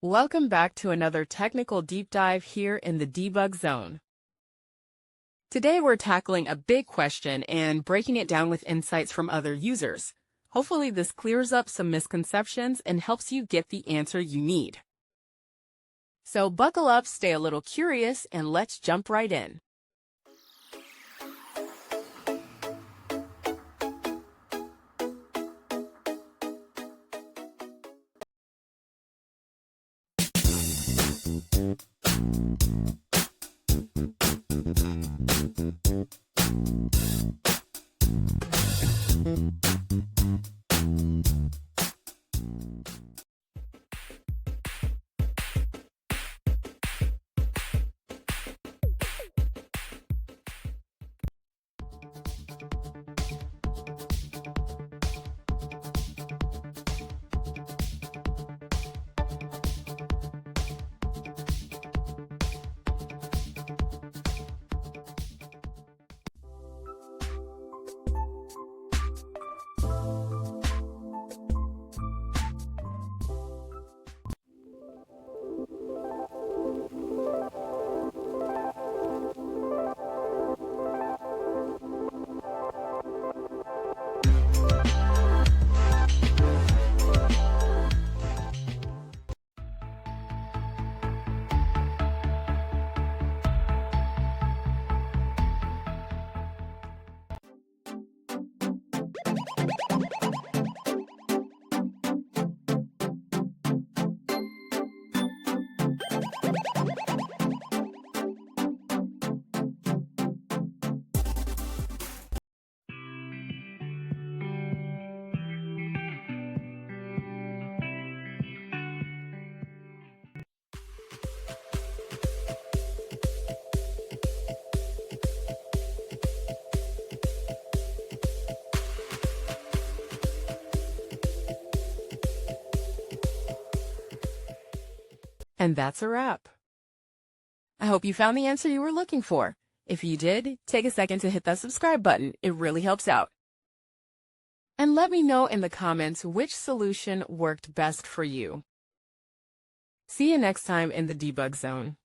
Welcome back to another technical deep dive here in the debug zone. Today we're tackling a big question and breaking it down with insights from other users. Hopefully this clears up some misconceptions and helps you get the answer you need. So buckle up, stay a little curious, and let's jump right in. And that's a wrap. I hope you found the answer you were looking for. If you did, take a second to hit that subscribe button. It really helps out. And let me know in the comments which solution worked best for you. See you next time in the debug zone.